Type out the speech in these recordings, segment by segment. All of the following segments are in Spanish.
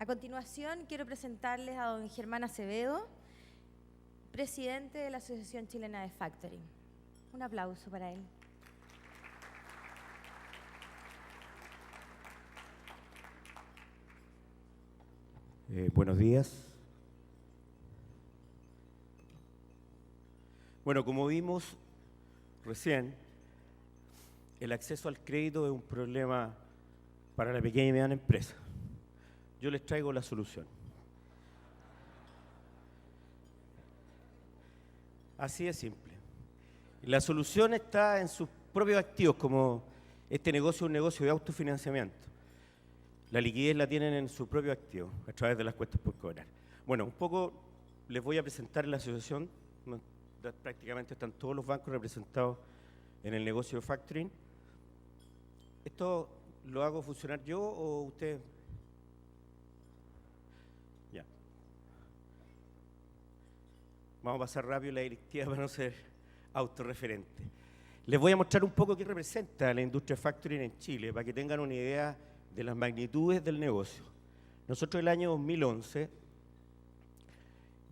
A continuación, quiero presentarles a don Germán Acevedo, presidente de la Asociación Chilena de Factoring. Un aplauso para él. Buenos días. Bueno, como vimos recién, el acceso al crédito es un problema para la pequeña y mediana empresa. Yo les traigo la solución. Así de simple. La solución está en sus propios activos, como este negocio es un negocio de autofinanciamiento. La liquidez la tienen en su propio activo, a través de las cuentas por cobrar. Bueno, un poco les voy a presentar la asociación. Prácticamente están todos los bancos representados en el negocio de factoring. ¿Esto lo hago funcionar yo o usted? Ya. Vamos a pasar rápido la directiva para no ser autorreferente. Les voy a mostrar un poco qué representa la industria factoring en Chile, para que tengan una idea de las magnitudes del negocio. Nosotros el año 2011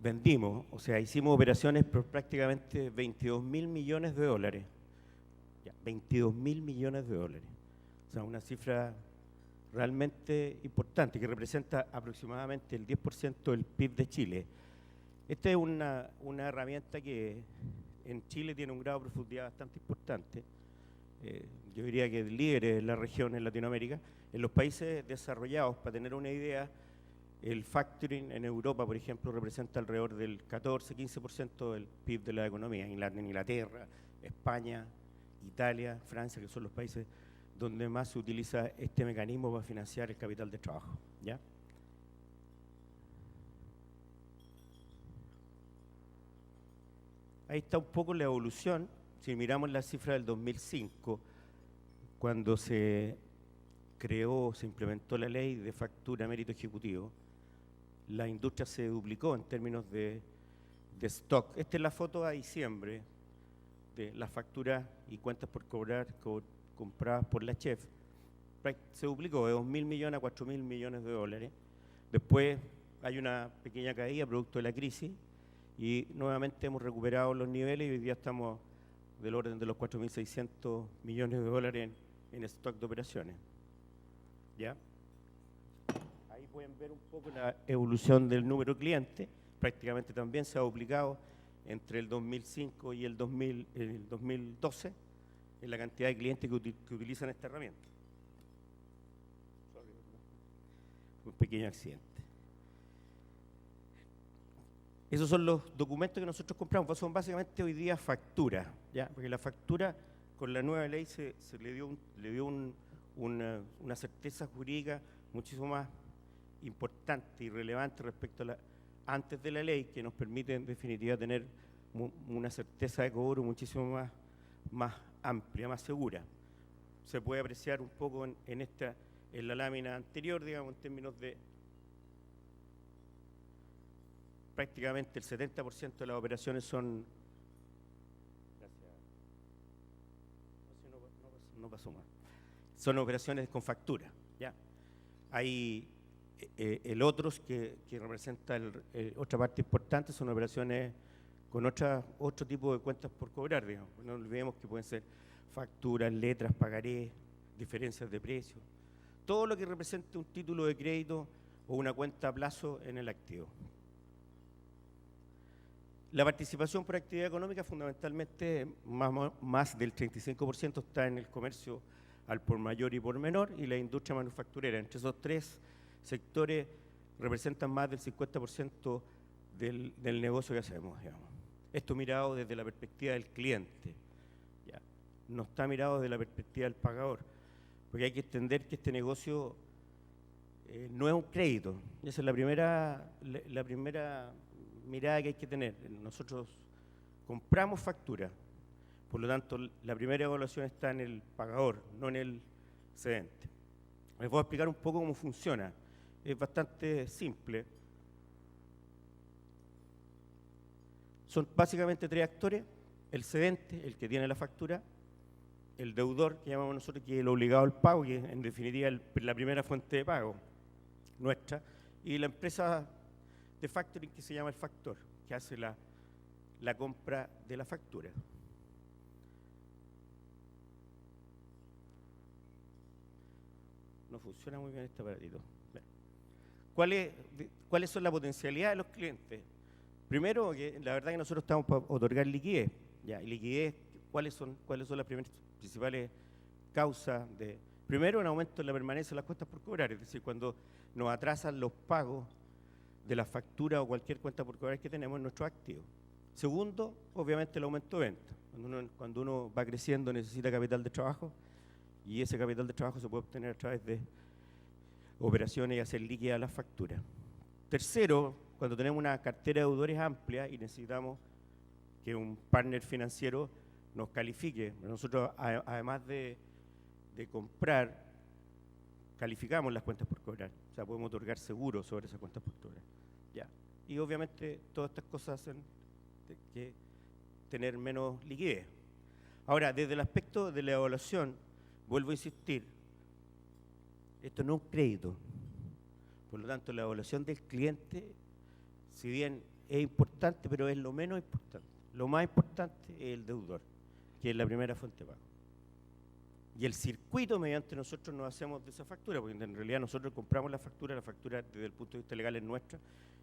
vendimos, o sea, hicimos operaciones por prácticamente 22.000 millones de dólares. Ya, 22.000 millones de dólares. O sea, una cifra realmente importante que representa aproximadamente el 10% del PIB de Chile. Esta es una herramienta que en Chile tiene un grado de profundidad bastante importante. Yo diría que es líder en la región en Latinoamérica. En los países desarrollados, para tener una idea, el factoring en Europa, por ejemplo, representa alrededor del 14-15% del PIB de la economía. En Inglaterra, España, Italia, Francia, que son los países donde más se utiliza este mecanismo para financiar el capital de trabajo. ¿Ya? Ahí está un poco la evolución. Si miramos la cifra del 2005, cuando se creó, se implementó la ley de factura a mérito ejecutivo, la industria se duplicó en términos de stock. Esta es la foto a diciembre de las facturas y cuentas por cobrar compradas por la Chef. Se duplicó de 2.000 millones a 4.000 millones de dólares. Después hay una pequeña caída producto de la crisis y nuevamente hemos recuperado los niveles y hoy día estamos del orden de los 4.600 millones de dólares en stock de operaciones. ¿Ya? Ahí pueden ver un poco la evolución del número de clientes. Prácticamente también se ha duplicado entre el 2005 y el 2012 en la cantidad de clientes que utilizan esta herramienta. Un pequeño accidente. Esos son los documentos que nosotros compramos. Son básicamente hoy día facturas, ¿ya? Porque la factura con la nueva ley se le dio una certeza jurídica muchísimo más importante y relevante respecto a la antes de la ley, que nos permite en definitiva tener una certeza de cobro muchísimo más amplia, más segura. Se puede apreciar un poco en la lámina anterior, digamos, en términos de prácticamente el 70% de las operaciones son... Gracias. No pasó más. Son operaciones con factura, ¿ya? Hay el otros que representa otra parte importante, son operaciones con otro tipo de cuentas por cobrar, digamos. No olvidemos que pueden ser facturas, letras, pagarés, diferencias de precio, todo lo que represente un título de crédito o una cuenta a plazo en el activo. La participación por actividad económica fundamentalmente más del 35% está en el comercio al por mayor y por menor y la industria manufacturera. Entre esos tres sectores representan más del 50% del negocio que hacemos, digamos. Esto mirado desde la perspectiva del cliente, ¿ya? No está mirado desde la perspectiva del pagador, porque hay que entender que este negocio no es un crédito. Esa es la primera mirada que hay que tener. Nosotros compramos factura, por lo tanto la primera evaluación está en el pagador, no en el cedente. Les voy a explicar un poco cómo funciona. Es bastante simple. Son básicamente tres actores: el cedente, el que tiene la factura, el deudor, que llamamos nosotros, que es el obligado al pago, que en definitiva es la primera fuente de pago nuestra, y la empresa de factoring que se llama el factor, que hace la compra de la factura. No funciona muy bien este aparatito. ¿Cuáles son las potencialidades de los clientes? Primero, que la verdad que nosotros estamos para otorgar liquidez. ¿Ya? Y liquidez, ¿cuáles son las principales causas de? Primero, un aumento en la permanencia de las cuentas por cobrar, es decir, cuando nos atrasan los pagos de la factura o cualquier cuenta por cobrar que tenemos en nuestros activos. Segundo, obviamente el aumento de venta. Cuando uno va creciendo necesita capital de trabajo y ese capital de trabajo se puede obtener a través de operaciones y hacer líquida las facturas. Tercero, cuando tenemos una cartera de deudores amplia y necesitamos que un partner financiero nos califique. Nosotros, además de comprar, calificamos las cuentas por cobrar. O sea, podemos otorgar seguros sobre esas cuentas por cobrar. Ya. Y obviamente todas estas cosas hacen que tener menos liquidez. Ahora, desde el aspecto de la evaluación, vuelvo a insistir, esto no es un crédito. Por lo tanto, la evaluación del cliente, si bien es importante, pero es lo menos importante. Lo más importante es el deudor, que es la primera fuente de pago. Y el circuito mediante nosotros nos hacemos de esa factura, porque en realidad nosotros compramos la factura desde el punto de vista legal es nuestra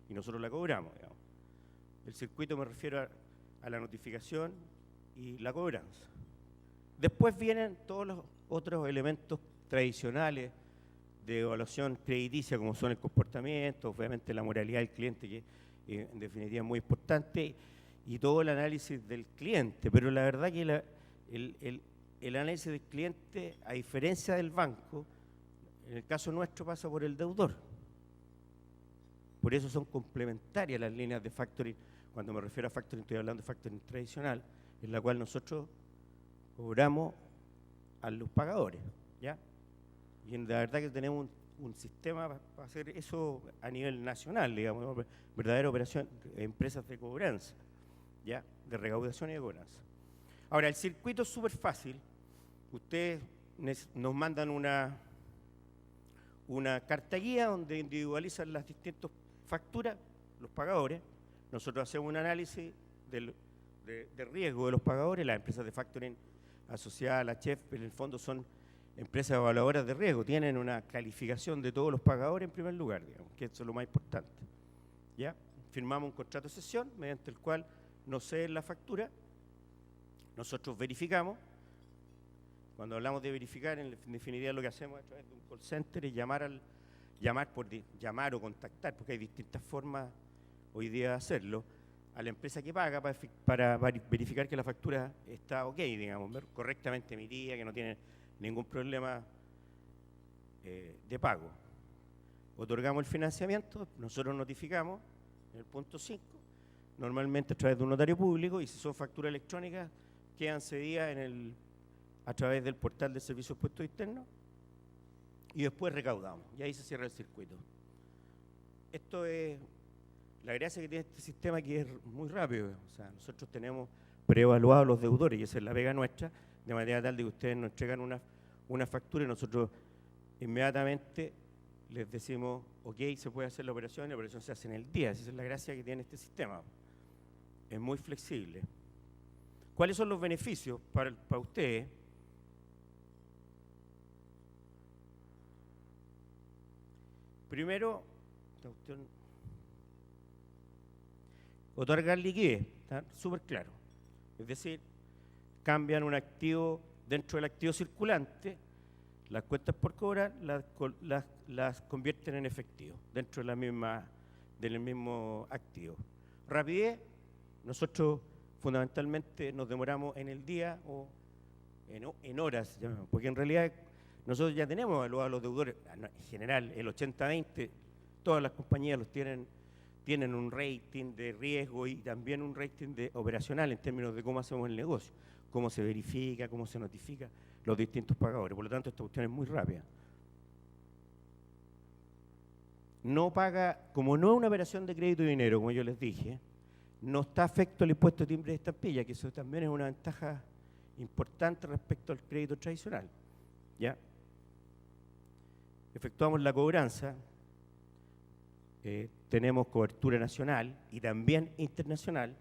y nosotros la cobramos, digamos. El circuito me refiero a la notificación y la cobranza. Después vienen todos los otros elementos tradicionales de evaluación crediticia, como son el comportamiento, obviamente la moralidad del cliente, que en definitiva es muy importante, y todo el análisis del cliente. Pero la verdad que el análisis del cliente, a diferencia del banco, en el caso nuestro pasa por el deudor. Por eso son complementarias las líneas de factoring. Cuando me refiero a factoring, estoy hablando de factoring tradicional, en la cual nosotros cobramos a los pagadores, ¿ya? Y la verdad que tenemos un sistema para hacer eso a nivel nacional, digamos, verdadera operación, empresas de cobranza, ¿ya? De recaudación y de cobranza. Ahora, el circuito es súper fácil. Ustedes nos mandan una carta guía donde individualizan las distintas facturas, los pagadores. Nosotros hacemos un análisis de riesgo de los pagadores. Las empresas de factoring asociadas a la CHEF, en el fondo son empresas evaluadoras de riesgo, tienen una calificación de todos los pagadores en primer lugar, digamos, que eso es lo más importante. ¿Ya? Firmamos un contrato de cesión mediante el cual nos ceden la factura, nosotros verificamos. Cuando hablamos de verificar, en definitiva lo que hacemos a través de un call center es llamar o contactar, porque hay distintas formas hoy día de hacerlo, a la empresa que paga para verificar que la factura está ok, digamos, correctamente emitida, que no tiene ningún problema de pago. Otorgamos el financiamiento, nosotros notificamos en el punto 5, normalmente a través de un notario público, y si son facturas electrónicas, quedan cedidas a través del portal de servicios puestos internos, y después recaudamos, y ahí se cierra el circuito. Esto es la gracia que tiene este sistema, que es muy rápido. O sea, nosotros tenemos preevaluados los deudores, y esa es la pega nuestra, de manera tal de que ustedes nos entregan una factura y nosotros inmediatamente les decimos, ok, se puede hacer la operación, y la operación se hace en el día. Esa es la gracia que tiene este sistema. Es muy flexible. ¿Cuáles son los beneficios para ustedes? Primero, otorgar liquidez, está súper claro. Es decir, cambian un activo dentro del activo circulante, las cuentas por cobrar las convierten en efectivo dentro de del mismo activo. Rapidez, nosotros fundamentalmente nos demoramos en el día o en horas, porque en realidad nosotros ya tenemos evaluados los deudores, en general el 80-20, todas las compañías los tienen un rating de riesgo y también un rating operacional en términos de cómo hacemos el negocio, cómo se verifica, cómo se notifica los distintos pagadores. Por lo tanto, esta cuestión es muy rápida. No paga, como no es una operación de crédito y dinero, como yo les dije, no está afecto al impuesto de timbre de estampilla, que eso también es una ventaja importante respecto al crédito tradicional. ¿Ya? Efectuamos la cobranza tenemos cobertura nacional y también internacional.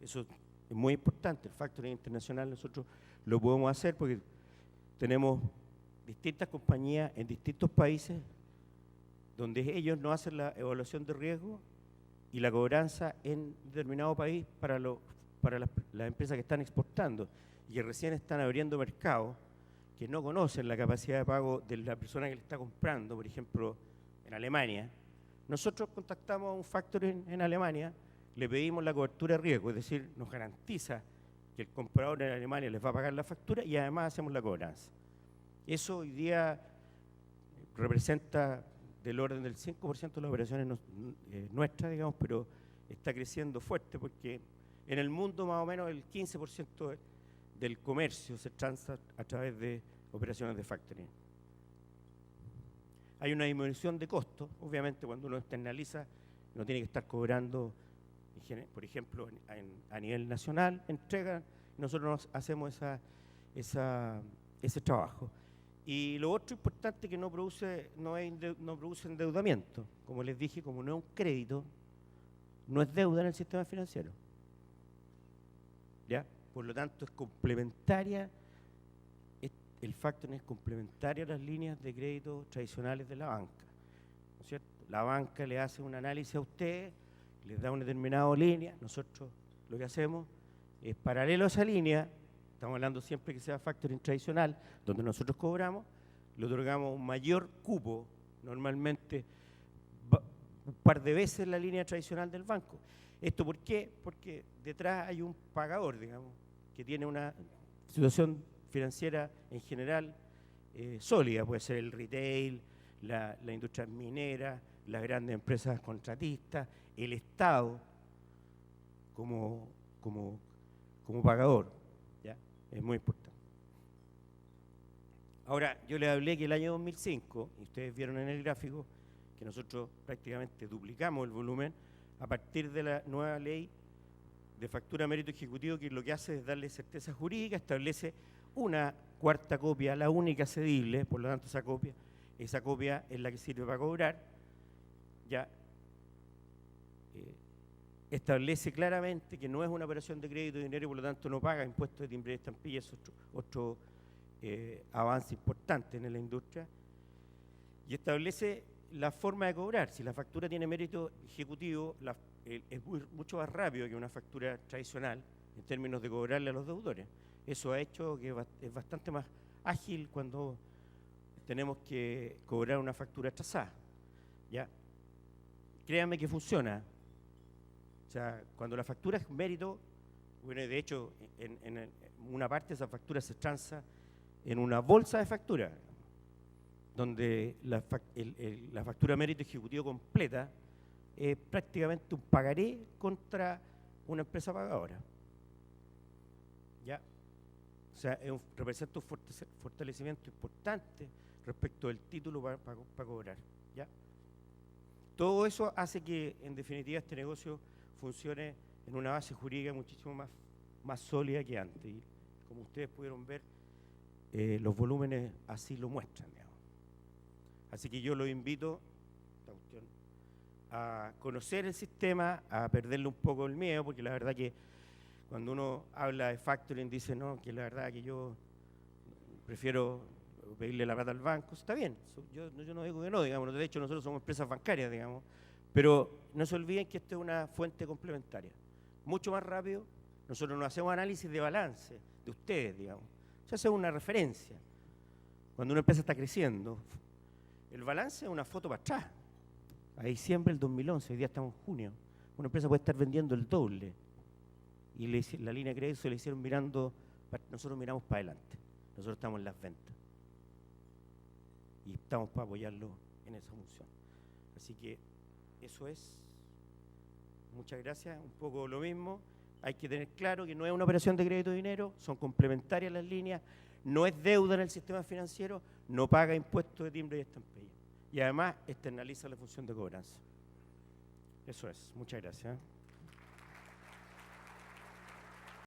Eso es muy importante. El factoring internacional nosotros lo podemos hacer porque tenemos distintas compañías en distintos países donde ellos no hacen la evaluación de riesgo y la cobranza en determinado país para las empresas que están exportando y que recién están abriendo mercados, que no conocen la capacidad de pago de la persona que le está comprando, por ejemplo, en Alemania. Nosotros contactamos a un factoring en Alemania, le pedimos la cobertura de riesgo, es decir, nos garantiza que el comprador en Alemania les va a pagar la factura y además hacemos la cobranza. Eso hoy día representa del orden del 5% de las operaciones nuestras, digamos, pero está creciendo fuerte porque en el mundo más o menos el 15% del comercio se transa a través de operaciones de factoring. Hay una disminución de costos, obviamente cuando uno externaliza no tiene que estar cobrando, por ejemplo, a nivel nacional, entrega, nosotros hacemos ese trabajo. Y lo otro importante que no produce endeudamiento. Como les dije, como no es un crédito, no es deuda en el sistema financiero. ¿Ya? Por lo tanto, es complementaria, el factoring es complementario a las líneas de crédito tradicionales de la banca. ¿No es cierto? La banca le hace un análisis a usted, les da una determinada línea, nosotros lo que hacemos es paralelo a esa línea, estamos hablando siempre que sea factoring tradicional, donde nosotros cobramos, le otorgamos un mayor cupo, normalmente un par de veces la línea tradicional del banco. ¿Esto por qué? Porque detrás hay un pagador, digamos, que tiene una situación financiera en general sólida, puede ser el retail, la industria minera, las grandes empresas contratistas, el Estado como pagador, ¿ya? Es muy importante. Ahora, yo les hablé que el año 2005, y ustedes vieron en el gráfico, que nosotros prácticamente duplicamos el volumen a partir de la nueva ley de factura mérito ejecutivo, que lo que hace es darle certeza jurídica, establece una cuarta copia, la única cedible, por lo tanto esa copia es la que sirve para cobrar, ya establece claramente que no es una operación de crédito de dinero y por lo tanto no paga impuestos de timbre y estampilla, es otro avance importante en la industria, y establece la forma de cobrar. Si la factura tiene mérito ejecutivo, es mucho más rápido que una factura tradicional en términos de cobrarle a los deudores. Eso ha hecho que es bastante más ágil cuando tenemos que cobrar una factura atrasada. ¿Ya? Créanme que funciona. O sea, cuando la factura es mérito, bueno, de hecho, en una parte de esa factura se transa en una bolsa de factura, donde la factura mérito ejecutivo completa es prácticamente un pagaré contra una empresa pagadora. ¿Ya? O sea, representa un fortalecimiento importante respecto del título para cobrar. ¿Ya? Todo eso hace que, en definitiva, este negocio funcione en una base jurídica muchísimo más sólida que antes. Y como ustedes pudieron ver, los volúmenes así lo muestran, digamos. Así que yo los invito a conocer el sistema, a perderle un poco el miedo, porque la verdad que cuando uno habla de factoring dice, no, que la verdad que yo prefiero pedirle la plata al banco. Está bien, yo no digo que no, digamos, de hecho nosotros somos empresas bancarias, digamos, pero no se olviden que esto es una fuente complementaria. Mucho más rápido, nosotros no hacemos análisis de balance de ustedes, digamos, se hace una referencia. Cuando una empresa está creciendo, el balance es una foto para atrás, a diciembre del 2011, hoy día estamos en junio, una empresa puede estar vendiendo el doble y la línea de crédito se le hicieron mirando, nosotros miramos para adelante, nosotros estamos en las ventas y estamos para apoyarlo en esa función. Así que eso es, muchas gracias, un poco lo mismo. Hay que tener claro que no es una operación de crédito de dinero, son complementarias las líneas, no es deuda en el sistema financiero, no paga impuestos de timbre y estampilla. Y además externaliza la función de cobranza. Eso es. Muchas gracias.